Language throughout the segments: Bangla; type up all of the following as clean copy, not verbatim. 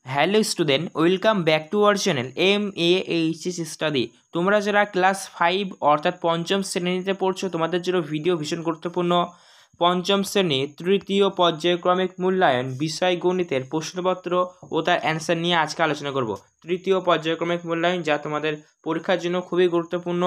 Hello student, welcome back to our channel MAHS study. তোমরা যারা ক্লাস 5 অর্থাৎ পঞ্চম শ্রেণীতে পড়ছো, তোমাদের জন্য ভিডিও ভীষণ গুরুত্বপূর্ণ। পঞ্চম শ্রেণী তৃতীয় পর্যায়ক্রমিক মূল্যায়ন বিষয় গণিতের প্রশ্নপত্র ও তার অ্যান্সার নিয়ে আজকে আলোচনা করব। তৃতীয় পর্যায়ক্রমিক মূল্যায়ন, যা তোমাদের পরীক্ষার জন্য খুবই গুরুত্বপূর্ণ।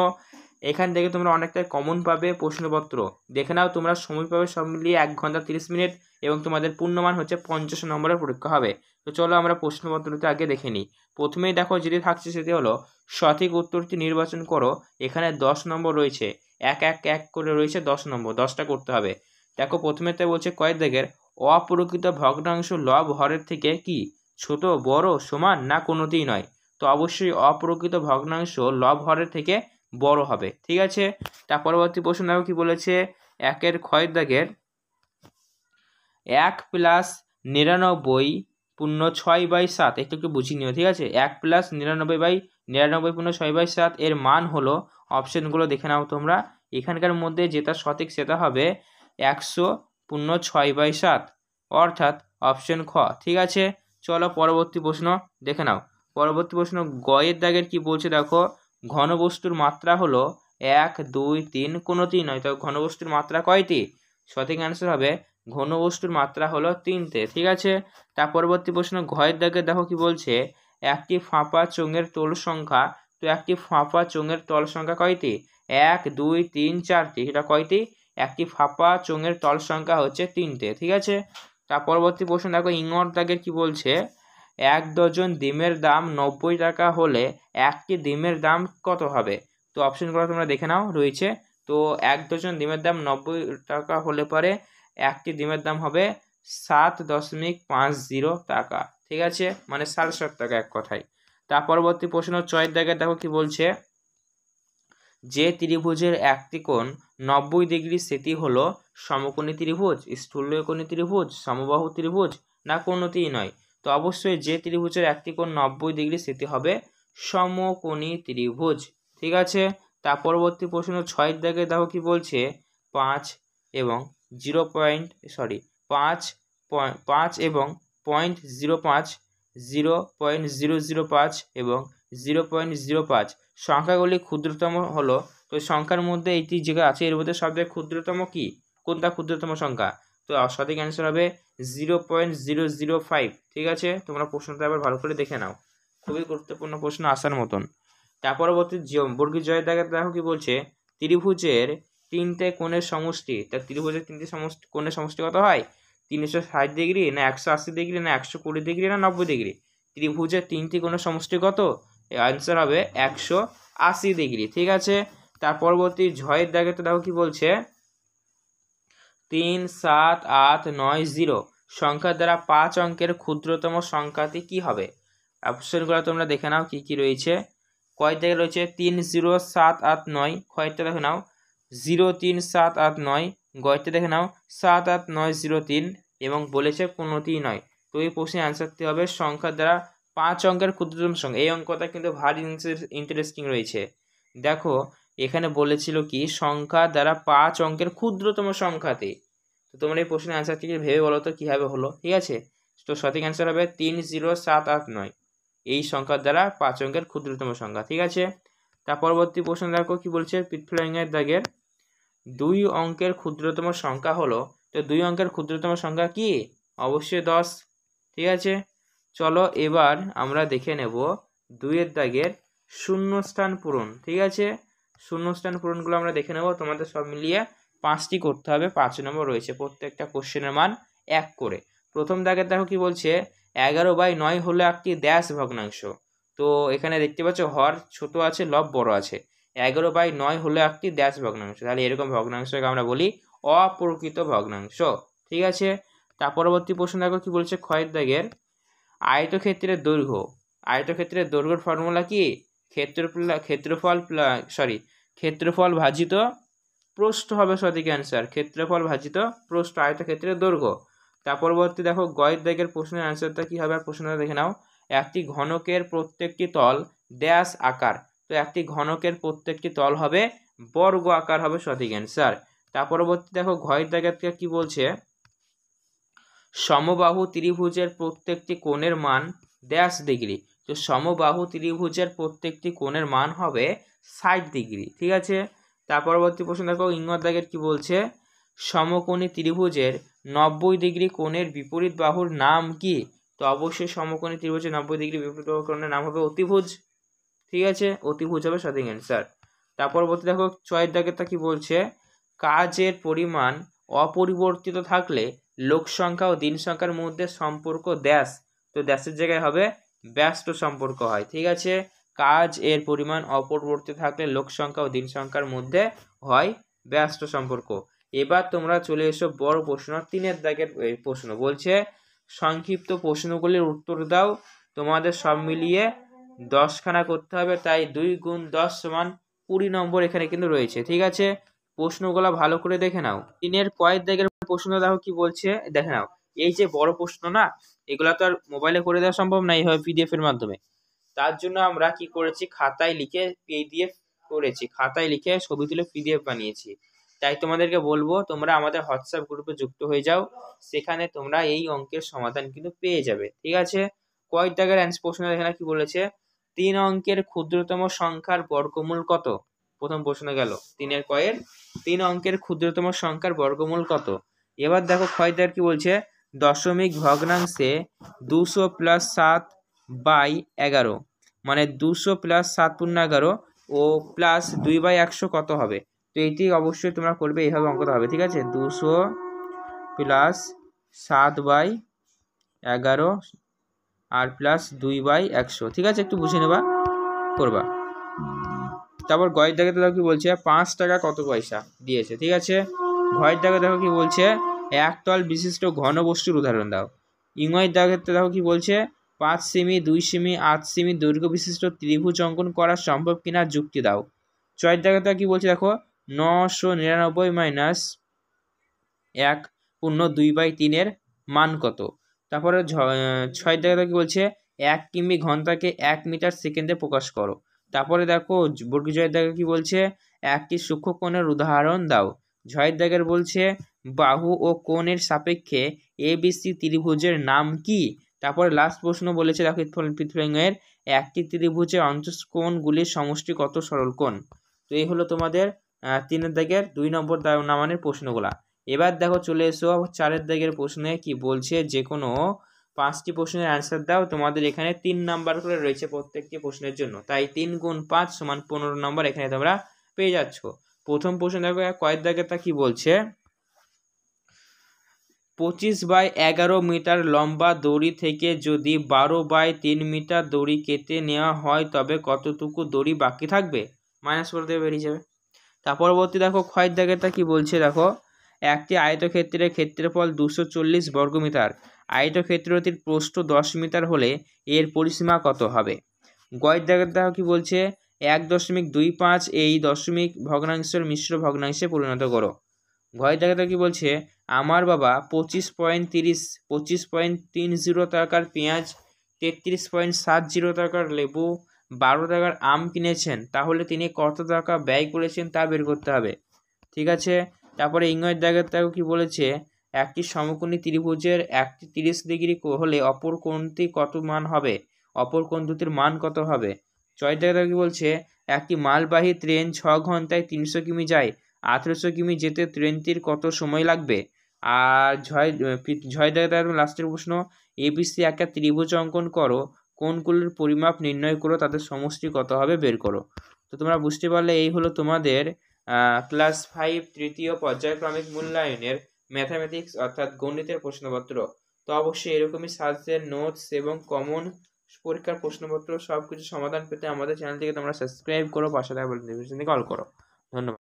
এখান থেকে তোমরা অনেকটাই কমন পাবে প্রশ্নপত্র। দেখে নাও, তোমরা সময় পাবে সব মিলিয়ে 1 ঘন্টা 30 মিনিট এবং তোমাদের পূর্ণমান হচ্ছে 50 নম্বরের পরীক্ষা হবে। তো চলো আমরা প্রশ্নপত্রটি আগে দেখে নিই। প্রথমেই দেখো যেটি থাকছে সেটি হলো সঠিক উত্তরটি নির্বাচন করো। এখানে 10 নম্বর রয়েছে, এক এক এক করে রয়েছে 10 নম্বর, 10টা করতে হবে। দেখো প্রথমে তো বলছে কয়েক দাগের অপ্রকৃত ভগ্নাংশ লব হরের থেকে কি ছোট, বড়, সমান না কোনোটিই নয়। তো অবশ্যই অপ্রকৃত ভগ্নাংশ লব হরের থেকে বড় হবে, ঠিক আছে। তার পরবর্তী প্রশ্ন দেখো কি বলেছে, একের ক্ষয়ের দাগের 1 + 99 পূর্ণ 6/7, একটু বুঝিয়ে নিও, ঠিক আছে। 1 + 99/99 পূর্ণ 6/7 এর মান হলো, অপশনগুলো দেখে নাও তোমরা। এখানকার মধ্যে যেটা সঠিক সেটা হবে 100 পূর্ণ 6/7, অর্থাৎ অপশন খ, ঠিক আছে। চলো পরবর্তী প্রশ্ন দেখে নাও। পরবর্তী প্রশ্ন গয়ের দাগের কি বলছে দেখো, ঘনবস্তুর মাত্রা হলো 1, 2, 3 কোনোটিই নয়। তো ঘনবস্তুর মাত্রা কয়টি? সঠিক অ্যান্সার হবে ঘনবস্তুর মাত্রা হলো 3টে, ঠিক আছে। তার পরবর্তী প্রশ্ন ঘয়ের দাগে দেখো কি বলছে, একটি ফাঁপা চোঙের তল সংখ্যা। তো একটি ফাঁপা চোঙের তল সংখ্যা কয়টি? 1, 2, 3, 4টি। এটা কয়টি? একটি ফাঁপা চোঙের তল সংখ্যা হচ্ছে 3টে, ঠিক আছে। তার পরবর্তী প্রশ্ন দেখো ইঙর দাগের কি বলছে, 1 ডজন ডিমের দাম 90 টাকা হলে একটি ডিমের দাম কত হবে? তো অপশনগুলো তোমরা দেখে নাও রয়েছে। তো 1 ডজন ডিমের দাম 90 টাকা হলে পরে একটি ডিমের দাম হবে 7.50 টাকা, ঠিক আছে, মানে 7.5 টাকা এক কথায়। তার পরবর্তী প্রশ্ন 6 দাগের দেখো কি বলছে, যে ত্রিভুজের একটি কোণ 90 ডিগ্রি সেটি হলো সমকোণী ত্রিভুজ, স্থূলকোণী ত্রিভুজ, সমবাহু ত্রিভুজ না কোনোটিই নয়। তো অবশ্যই যে ত্রিভুজের একটি কোণ 90 ডিগ্রি সেটি হবে সমকোণী ত্রিভুজ, ঠিক আছে। তার পরবর্তী প্রশ্ন 6 দাগে দেখো কি বলছে, 5 এবং 5 এবং 0.05, 0.005 এবং 0.05 সংখ্যাগুলি ক্ষুদ্রতম হলো। তো সংখ্যার মধ্যে এইটি যেটা আছে এর মধ্যে সবথেকে ক্ষুদ্রতম কি, কোনটা ক্ষুদ্রতম সংখ্যা? তো সঠিক অ্যান্সার হবে 0.005, ঠিক আছে। তোমরা প্রশ্নটা আবার ভালো করে দেখে নাও, খুবই গুরুত্বপূর্ণ প্রশ্ন আসার মতন। তার পরবর্তী বর্গী জয় দেখো কি বলছে, ত্রিভুজের 3টে কোণের সমষ্টি। তা ত্রিভুজের 3টে কোণের সমষ্টি কত হয়? 360 ডিগ্রি না 180 ডিগ্রি না 120 ডিগ্রি না 90 ডিগ্রি? ত্রিভুজের 3টি কোণের সমষ্টি কত? অ্যান্সার হবে 180 ডিগ্রি, ঠিক আছে। তার পরবর্তী ঝয়ের দাগে তো দেখো কি বলছে, 3, 7, 8, 9, 0 সংখ্যার দ্বারা 5 অঙ্কের ক্ষুদ্রতম সংখ্যাটি কি হবে? অপশনগুলো তোমরা দেখে নাও কি কি রয়েছে। কয়েক জায়গায় রয়েছে 3, 0, 7, 8, 9, কয়েকটা দেখে নাও 0, 3, 7, 8, 9, গয়টা দেখে নাও 7, 8, 9, 0, 3 এবং বলেছে কোনোটিই নয়। তো এই প্রশ্নের অ্যান্সারটি হবে সংখ্যার দ্বারা 5 অঙ্কের ক্ষুদ্রতম সংখ্যা। এই অঙ্কটা কিন্তু ভারী ইন্টারেস্টিং রয়েছে। দেখো এখানে বলেছিল কি সংখ্যা দ্বারা 5 অঙ্কের ক্ষুদ্রতম সংখ্যাতে। তো তোমরা এই প্রশ্নের অ্যান্সারটিকে ভেবে বলো তো কীভাবে হলো, ঠিক আছে। তো সঠিক অ্যান্সার হবে 3, 0, 7, 8, 9 এই সংখ্যার দ্বারা 5 অঙ্কের ক্ষুদ্রতম সংখ্যা, ঠিক আছে। তার পরবর্তী প্রশ্ন দেখো কি বলছে, পিটফ্লাইংয়ের দাগের 2 অঙ্কের ক্ষুদ্রতম সংখ্যা হলো। তো 2 অঙ্কের ক্ষুদ্রতম সংখ্যা কি? অবশ্যই 10, ঠিক আছে। চলো এবার আমরা দেখে নেব 2-এর দাগের শূন্যস্থান পূরণ, ঠিক আছে। শূন্যস্থান পূরণগুলো আমরা দেখে নেব। তোমাদের সব মিলিয়ে 5টি করতে হবে, 5 নম্বর রয়েছে, প্রত্যেকটা কোশ্চেনের মান 1 করে। প্রথম দাগের দেখো কি বলছে, 11/9 হলো একটি ড্যাশ ভগ্নাংশ। তো এখানে দেখতে পাচ্ছ হর ছোট আছে, লব বড় আছে। 11/9 হলো একটি ড্যাশ ভগ্নাংশ, তাহলে এরকম ভগ্নাংশকে আমরা বলি অপ্রকৃত ভগ্নাংশ, ঠিক আছে। তার পরবর্তী প্রশ্ন দেখো কি বলছে, ক্ষয়ের দাগের আয়তক্ষেত্রের দৈর্ঘ্যের ফর্মুলা কি? ক্ষেত্রফল ভাজিত প্রস্থ হবে সঠিক অ্যান্সার। ক্ষেত্রফল ভাজিত প্রস্থ আয়তক্ষেত্রের দৈর্ঘ্য। তার পরবর্তী দেখো গয়ের দাগের প্রশ্নের অ্যান্সারটা কি হবে, প্রশ্নটা দেখে নাও। একটি ঘনকের প্রত্যেকটি তল ড্যাশ আকার। তো একটি ঘনকের প্রত্যেকটি তল হবে বর্গ আকার, হবে সঠিক অ্যান্সার। তার পরবর্তী দেখো ঘয়ের দাগের কি বলছে, সমবাহু ত্রিভুজের প্রত্যেকটি কোণের মান ড্যাশ ডিগ্রি। তো সমবাহু ত্রিভুজের প্রত্যেকটি কোণের মান হবে 60 ডিগ্রি। ঠিক আছে, তার পরবর্তী প্রশ্ন দেখো, ইঙ্গিত দাগের কি বলছে, সমকোণী ত্রিভুজের 90 ডিগ্রি কোণের বিপরীত বাহুর নাম কি? তো অবশ্যই সমকোণী ত্রিভুজের 90 ডিগ্রি বিপরীত বাহুর কোণের নাম হবে অতিভুজ। ঠিক আছে, অতিভুজ হবে সঠিক অ্যান্সার। তার পরবর্তী দেখো, ছয়ের দাগেরটা কি বলছে, কাজের পরিমাণ অপরিবর্তিত থাকলে লোক সংখ্যা ও দিন সংখ্যার মধ্যে সম্পর্ক ড্যাশ। তো ড্যাশের জায়গায় হবে ব্যস্ত সম্পর্ক হয়। ঠিক আছে, কাজ এর পরিমাণ অপরিবর্তিত থাকলে লোক সংখ্যা ও দিন সংখ্যার মধ্যে হয় ব্যস্ত সম্পর্ক। এবার তোমরা চলে এসো বড় প্রশ্ন, 3 দাগের প্রশ্ন বলছে, সংক্ষিপ্ত প্রশ্নগুলির উত্তর দাও। তোমাদের সব মিলিয়ে 10খানা করতে হবে, তাই 2 গুণ 10 সমান 20 নম্বর এখানে কিন্তু রয়েছে। ঠিক আছে, প্রশ্নগুলো ভালো করে দেখে নাও। 3 কয়েক দাগের প্রশ্ন দেখো কি বলছে, দেখে নাও। এই যে বড় প্রশ্ন না, এগুলা তো আর মোবাইলে করে দেওয়া সম্ভব না এইভাবে পিডিএফ এর মাধ্যমে। তার জন্য আমরা কি করেছি, খাতায় লিখে পিডিএফ করেছি, খাতায় লিখে ছবি তুলে পিডিএফ বানিয়েছি। তাই তোমাদেরকে বলবো তোমরা আমাদের হোয়াটসঅ্যাপ গ্রুপে যুক্ত হয়ে যাও, সেখানে তোমরা এই অঙ্কের সমাধান কিন্তু পেয়ে যাবে। ঠিক আছে, কয়েক দাগের অ্যান্সার প্রশ্ন এখানে কি বলেছে, 3 অঙ্কের ক্ষুদ্রতম সংখ্যার বর্গমূল কত? প্রথম প্রশ্ন গেল 3 অঙ্কের ক্ষুদ্রতম সংখ্যার বর্গমূল কত। এবার দেখো ক্ষয় দাগের কি বলছে, দশমিক ভগ্নাংশে 200 + 7 / 11, মানে 200 + 7 × 11 ও প্লাস 2/100 কত হবে? তো এটি অবশ্যই তোমরা করবে, এইভাবে অঙ্কটা হবে। ঠিক আছে, 200 + 7/11 আর প্লাস 2/100। ঠিক আছে, একটু বুঝে নেবা, করবা। তারপর গয়ের দাগে দেখো কি বলছে, 5 টাকা কত পয়সা দিয়েছে। ঠিক আছে, ঘয়ের দাগে দেখো কি বলছে, একতল বিশিষ্ট ঘনবস্তুর উদাহরণ দাও। ইংয়ের দাগে দেখো কি বলছে, 5 সেমি 2 সেমি 8 সেমি দৈর্ঘ্য বিশিষ্ট ত্রিভুজ অঙ্কন করা সম্ভব কিনা যুক্তি দাও। ছয়ের দাগে কি বলছে দেখো, 999 - 1 পূর্ণ 2/3 এর মান কত। তারপরে 6 দাগে কি বলছে, 1 কিমি ঘন্টাকে 1 মিটার সেকেন্ডে প্রকাশ করো। তারপরে দেখো বর্গীজয়ের দাগে কি বলছে, একটি সূক্ষ্মকোণের উদাহরণ দাও। ঝয়ের দাগের বলছে, বাহু ও কোণের সাপেক্ষে ABC ত্রিভুজের নাম কি। তারপরে লাস্ট প্রশ্ন বলেছে দেখো, এর একটি ত্রিভুজের অন্তঃকোণগুলির সমষ্টি কত সরল কোণ। তো এই হলো তোমাদের 3 দাগের 2 নম্বর নামানের প্রশ্নগুলা। এবার দেখো চলে এসো 4 দাগের প্রশ্নে কি বলছে, যে কোনো 5টি প্রশ্নের অ্যান্সার দাও। তোমাদের এখানে 3 নাম্বার করে রয়েছে প্রত্যেকটি প্রশ্নের জন্য, তাই 3 গুণ 5 সমান 15 নম্বর এখানে তোমরা পেয়ে যাচ্ছ। প্রথম প্রশ্ন দেখো কয়েক দাগেরটা কি বলছে, 25/11 মিটার লম্বা দড়ি থেকে যদি 12/3 মিটার দড়ি কেটে নেওয়া হয় তবে কতটুকু দড়ি বাকি থাকবে? মাইনাস করে দেবে, বেরিয়ে যাবে। তার পরবর্তী দেখো ক্ষয়ের দাগেরটা কি বলছে, দেখো একটি আয়তক্ষেত্রের ক্ষেত্রফল 240 বর্গমিটার, আয়তক্ষেত্রটির প্রস্থ 10 মিটার হলে এর পরিসীমা কত হবে। গয়ের দাগের দেখো কি বলছে, 1.25 এই দশমিক ভগ্নাংশের মিশ্র ভগ্নাংশে পরিণত করো। ঘয়ের দাগেরটা কি বলছে, আমার বাবা 25.30 টাকার পেঁয়াজ, 33.70 টাকার লেবু, 12 টাকার আম কিনেছেন, তাহলে তিনি কত টাকা ব্যয় করেছেন তা বের করতে হবে। ঠিক আছে, তারপরে ইংরেজ দাগেরটাও কি বলেছে, একটি সমকোণী ত্রিভুজের একটি 30 ডিগ্রি হলে অপর কোণটি কত মান হবে, অপর কোণ দুটির মান কত হবে। ছয়ের দাগেরটা কি বলছে, একটি মালবাহী ট্রেন 6 ঘন্টায় 300 কিমি যায়, 1800 কিমি যেতে ট্রেনটির কত সময় লাগবে। আর ছয় দাগের লাস্টের প্রশ্ন, ABC একটা ত্রিভুজ অঙ্কন করো, কোণগুলির পরিমাপ নির্ণয় করো, তাদের সমষ্টি কত হবে বের করো। তো তোমরা বুঝতে পারলে এই হলো তোমাদের ক্লাস 5 তৃতীয় পর্যায়ক্রমিক মূল্যায়নের ম্যাথামেটিক্স অর্থাৎ গণিতের প্রশ্নপত্র। তো অবশ্যই এরকমই সাজেশন, নোটস এবং কমন পরীক্ষার প্রশ্নপত্র সব কিছু সমাধান পেতে আমাদের চ্যানেলটিকে তোমরা সাবস্ক্রাইব করো, পাশে থাকা বেল নোটিফিকেশন কল করো। ধন্যবাদ।